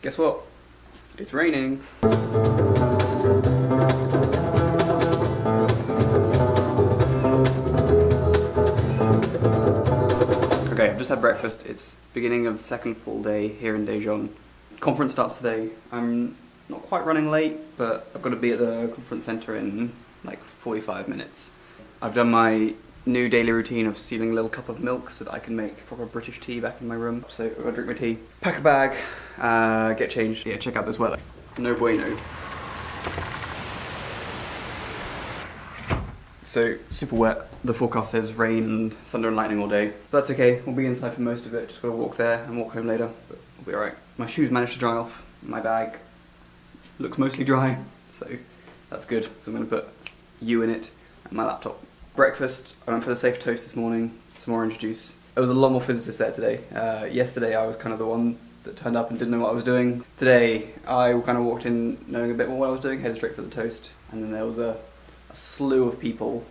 Guess what? It's raining. Okay, I've just had breakfast. It's beginning of the second full day here in Daejeon. Conference starts today. I'm not quite running late, but I've got to be at the conference centre in like 45 minutes. I've done my new daily routine of stealing a little cup of milk so that I can make proper British tea back in my room. So I'm gonna drink my tea, pack a bag, get changed. Yeah, check out this weather. No bueno. So, super wet. The forecast says rain and thunder and lightning all day. But that's okay, we'll be inside for most of it. Just gotta walk there and walk home later, but we'll be alright. My shoes managed to dry off. My bag looks mostly dry, so that's good. So I'm gonna put you in it and my laptop. Breakfast, I went for the safe toast this morning, some orange juice. There was a lot more physicists there today. Yesterday I was kind of the one that turned up and didn't know what I was doing. Today I kind of walked in knowing a bit more what I was doing, headed straight for the toast, and then there was a slew of people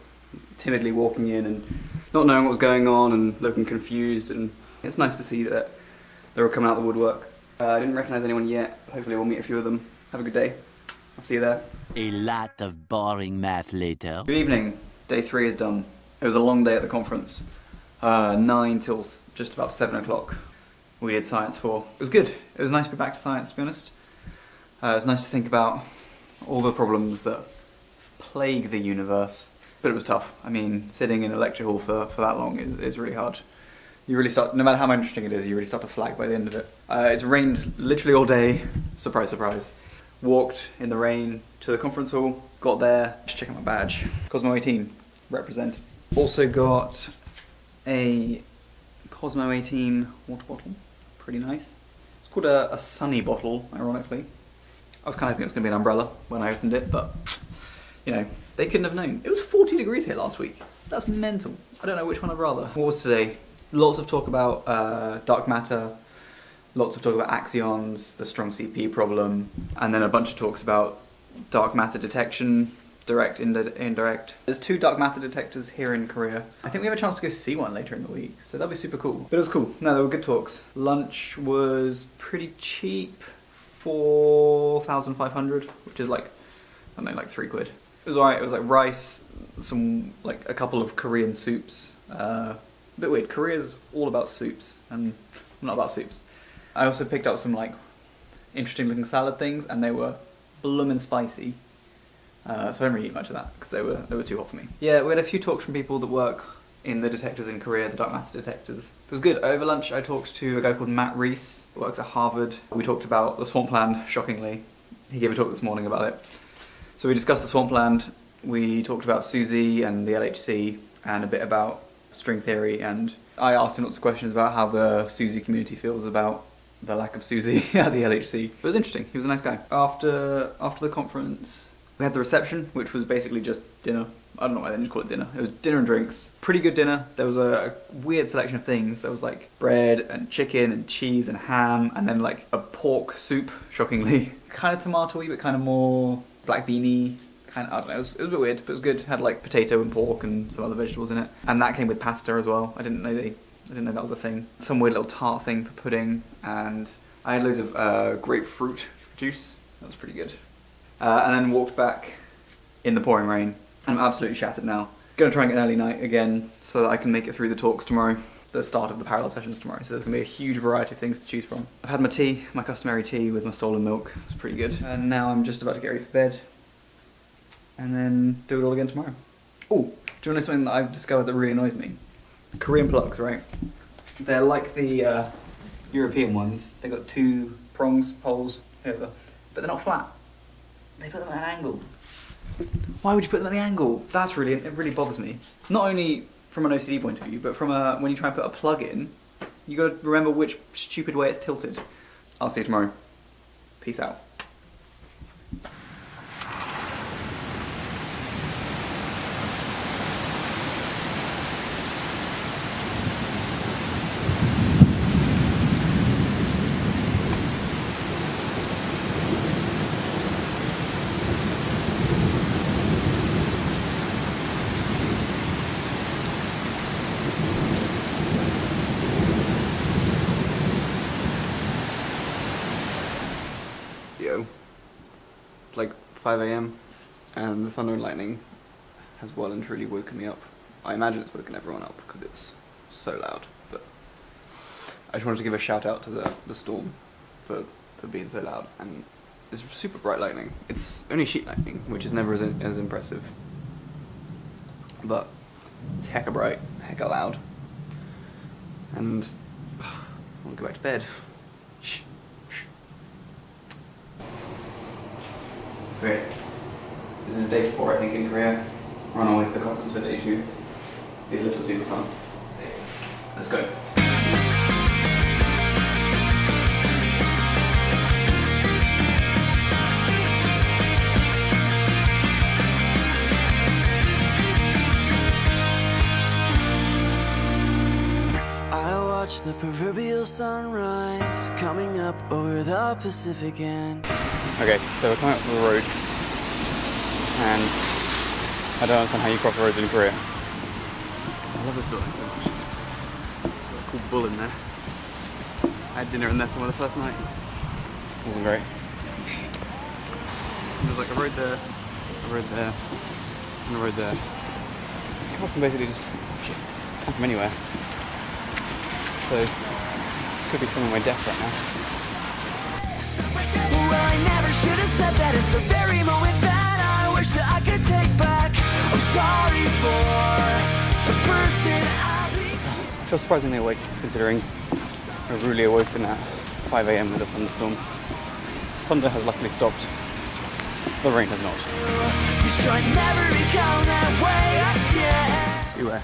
timidly walking in and not knowing what was going on and looking confused, and it's nice to see that they were coming out of the woodwork. I didn't recognise anyone yet, but hopefully we'll meet a few of them. Have a good day. I'll see you there. A lot of boring math later. Good evening. Day 3 is done. It was a long day at the conference. 9 till just about 7 o'clock. We did science 4. It was good. It was nice to be back to science, to be honest. It was nice to think about all the problems that plague the universe. But it was tough. I mean, sitting in a lecture hall for that long is really hard. You really start, no matter how interesting it is, you really start to flag by the end of it. It's rained literally all day. Surprise, surprise. Walked in the rain to the conference hall. Got there, just checking my badge. COSMO-18. Represent. Also got a COSMO-18 water bottle, pretty nice. It's called a sunny bottle, ironically. I was kind of hoping it was going to be an umbrella when I opened it, but you know, they couldn't have known. It was 40 degrees here last week. That's mental. I don't know which one I'd rather. What was today? Lots of talk about dark matter, lots of talk about axions, the strong CP problem, and then a bunch of talks about dark matter detection, direct, indirect. There's 2 dark matter detectors here in Korea. I think we have a chance to go see one later in the week, so that'll be super cool. But it was cool. No, they were good talks. Lunch was pretty cheap, 4,500, which is like, I don't know, like £3. It was alright. It was like rice, like a couple of Korean soups. A bit weird. Korea's all about soups, and I'm not about soups. I also picked up some like interesting looking salad things, and they were bloomin' spicy. So I didn't really eat much of that because they were too hot for me. Yeah, we had a few talks from people that work in the detectors in Korea, the dark matter detectors. It was good. Over lunch I talked to a guy called Matt Reese, who works at Harvard. We talked about the swampland, shockingly. He gave a talk this morning about it. So we discussed the swampland, we talked about SUSY and the LHC, and a bit about string theory, and I asked him lots of questions about how the SUSY community feels about the lack of SUSY at the LHC. It was interesting. He was a nice guy. After the conference, we had the reception, which was basically just dinner. I don't know why they didn't call it dinner. It was dinner and drinks. Pretty good dinner. There was a weird selection of things. There was like bread and chicken and cheese and ham, and then like a pork soup, shockingly. Kind of tomatoey, but kind of more black beanie. Kind of, I don't know, it was a bit weird, but it was good. It had like potato and pork and some other vegetables in it. And that came with pasta as well. I didn't know that was a thing. Some weird little tart thing for pudding, and I had loads of grapefruit juice. That was pretty good. And then walked back in the pouring rain. I'm absolutely shattered now. Gonna try and get an early night again so that I can make it through the talks tomorrow, the start of the parallel sessions tomorrow. So there's gonna be a huge variety of things to choose from. I've had my tea, my customary tea with my stolen milk. It's pretty good. And now I'm just about to get ready for bed and then do it all again tomorrow. Oh, do you want to know something that I've discovered that really annoys me? Korean plugs, right? They're like the European ones. They've got 2 prongs, poles, whatever, but they're not flat. They put them at an angle. Why would you put them at the angle? It really bothers me. Not only from an OCD point of view, but from when you try and put a plug in, you got to remember which stupid way it's tilted. I'll see you tomorrow. Peace out. video. It's like 5 AM and the thunder and lightning has well and truly woken me up. I imagine it's woken everyone up because it's so loud, but I just wanted to give a shout out to the storm for being so loud. And it's super bright lightning. It's only sheet lightning, which is never as impressive, but it's hecka bright, hecka loud, and I want to go back to bed. Shh. Great. This is day 4, I think, in Korea. We're on our way to the conference for day 2. These lifts are super fun. Let's go. The proverbial sunrise coming up over the Pacific end. Okay, so we're coming up the road, and I don't understand how you cross roads in Korea. I love this building so much. Got a cool bull in there. I had dinner in there somewhere the first night. It wasn't great. And there's like a road there, a road there, and a road there. People can basically just come from anywhere. So, could be filming my death right now. Well, I never should have said that. It's the very moment that I wish that I could take back. I'm sorry for the person I've been. I feel surprisingly awake, considering I really awoken at 5 AM with a thunderstorm. Thunder has luckily stopped. The rain has not. You should never become that way again. Beware.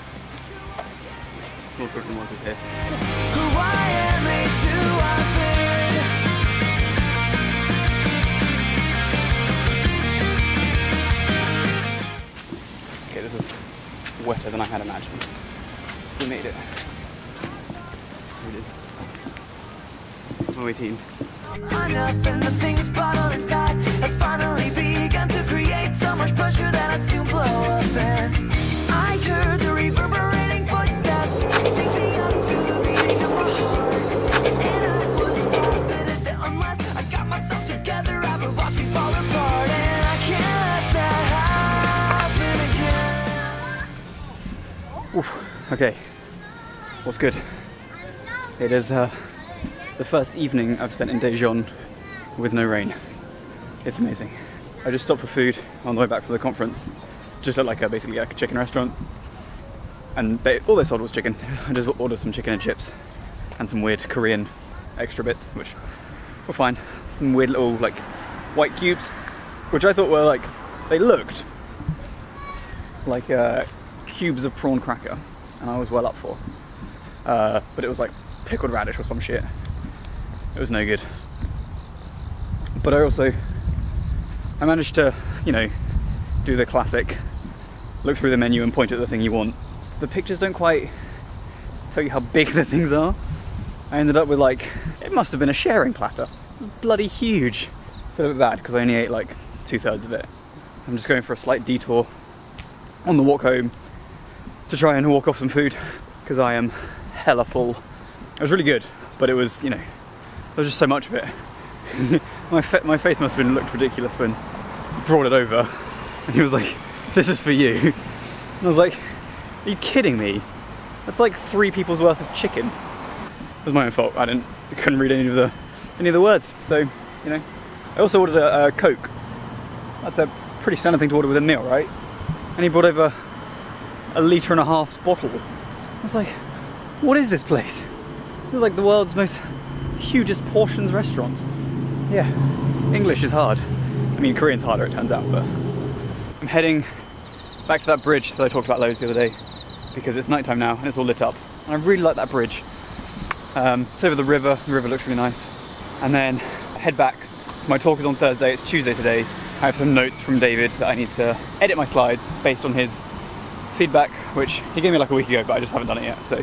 Small children watchers here. Who I am made to have been. Okay, this is wetter than I had imagined. We made it. Here it is. COSMO-18. Enough and the things bottled inside have finally begun to create so much pressure that I'd soon blow up. And I heard the reverberating footsteps sinking up to the beating of my heart. And I was positive that unless I got myself together, I would watch me fall apart. And I can't let that happen again. Oof. Okay. What's good? It is the first evening I've spent in Daejeon with no rain. It's amazing. I just stopped for food on the way back from the conference. Just looked like basically like a chicken restaurant. And all they sold was chicken. I just ordered some chicken and chips and some weird Korean extra bits, which were fine. Some weird little like white cubes, which I thought were like, they looked like cubes of prawn cracker, and I was well up for. But it was like pickled radish or some shit. It was no good. But I managed to, you know, do the classic, look through the menu and point at the thing you want. The pictures don't quite tell you how big the things are. I ended up with like, it must have been a sharing platter. It was bloody huge. I feel a bit bad because I only ate like 2/3 of it. I'm just going for a slight detour on the walk home to try and walk off some food because I am hella full. It was really good, but it was, you know, there was just so much of it. My face must have looked ridiculous when he brought it over and he was like, "This is for you." And I was like, "Are you kidding me? That's like 3 people's worth of chicken." It was my own fault. I couldn't read any of the words. So, you know. I also ordered a Coke. That's a pretty standard thing to order with a meal, right? And he brought over a 1.5 litre bottle. I was like, what is this place? It was like the world's most hugest portions restaurant. Yeah, English is hard. I mean, Korean's harder, it turns out, but I'm heading back to that bridge that I talked about loads the other day because it's nighttime now and it's all lit up. And I really like that bridge. It's over the river looks really nice. And then I head back. My talk is on Thursday, it's Tuesday today. I have some notes from David that I need to edit my slides based on his feedback, which he gave me like a week ago, but I just haven't done it yet. So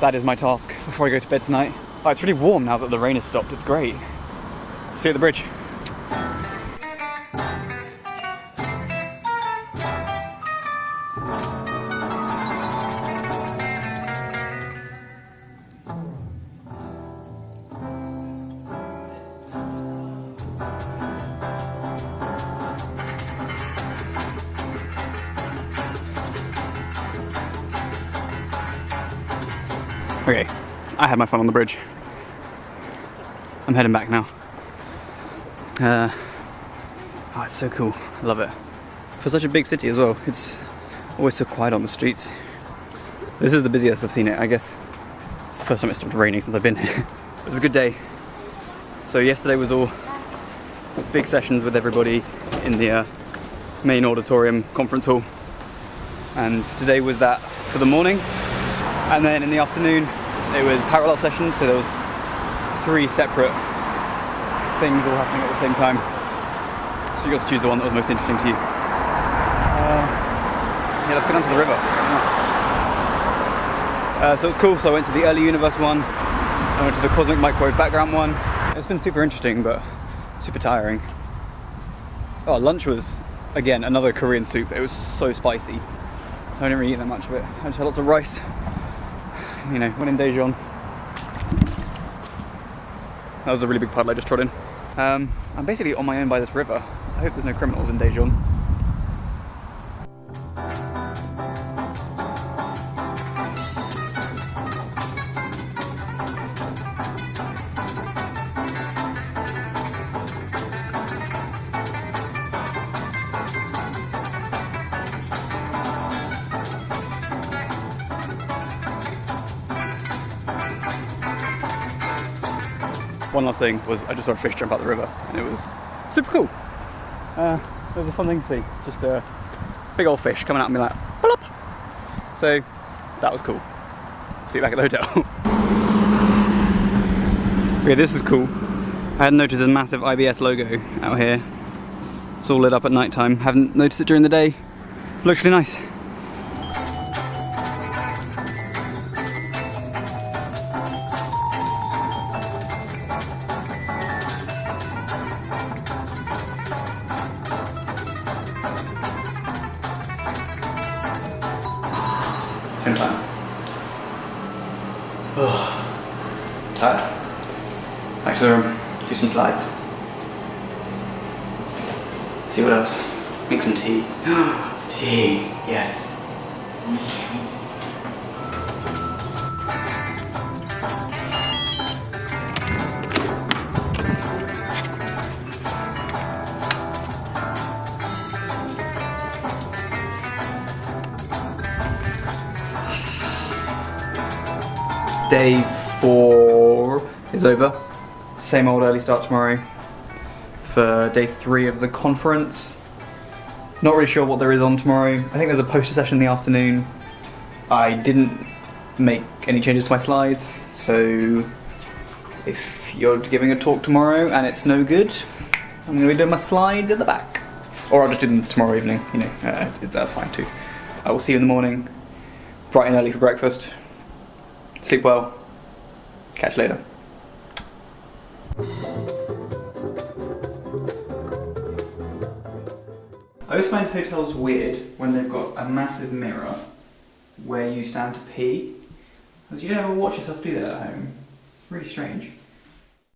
that is my task before I go to bed tonight. Oh, it's really warm now that the rain has stopped, it's great. See you at the bridge. Okay, I had my fun on the bridge. I'm heading back now. Oh, it's so cool. I love it. For such a big city as well, it's always so quiet on the streets. This is the busiest I've seen it, I guess. It's the first time it stopped raining since I've been here. It was a good day. So yesterday was all big sessions with everybody in the main auditorium conference hall. And today was that for the morning. And then in the afternoon, it was parallel sessions, so there was 3 separate things all happening at the same time. So you got to choose the one that was most interesting to you. Yeah, let's go down to the river. So it was cool, so I went to the early universe one, I went to the cosmic microwave background one. It's been super interesting, but super tiring. Oh, lunch was, again, another Korean soup. It was so spicy. I didn't really eat that much of it. I just had lots of rice. You know, went in Daejeon. That was a really big puddle I just trod in. I'm basically on my own by this river. I hope there's no criminals in Daejeon. One last thing was I just saw a fish jump out the river and it was super cool. It was a fun thing to see, just a big old fish coming out and be like, plop. So that was cool. See you back at the hotel. Okay, this is cool. I hadn't noticed a massive IBS logo out here. It's all lit up at night time. Haven't noticed it during the day. Looks really nice. Home time. Oh, tired. Back to the room, do some slides. See what else. Make some tea. Tea, yes. Day 4 is over. Same old early start tomorrow for day 3 of the conference. Not really sure what there is on tomorrow. I think there's a poster session in the afternoon. I didn't make any changes to my slides, so if you're giving a talk tomorrow and it's no good, I'm going to be doing my slides at the back. Or I'll just do them tomorrow evening, you know, that's fine too. I will see you in the morning, bright and early for breakfast. Sleep well. Catch you later. I always find hotels weird when they've got a massive mirror where you stand to pee. Because you don't ever watch yourself do that at home. It's really strange.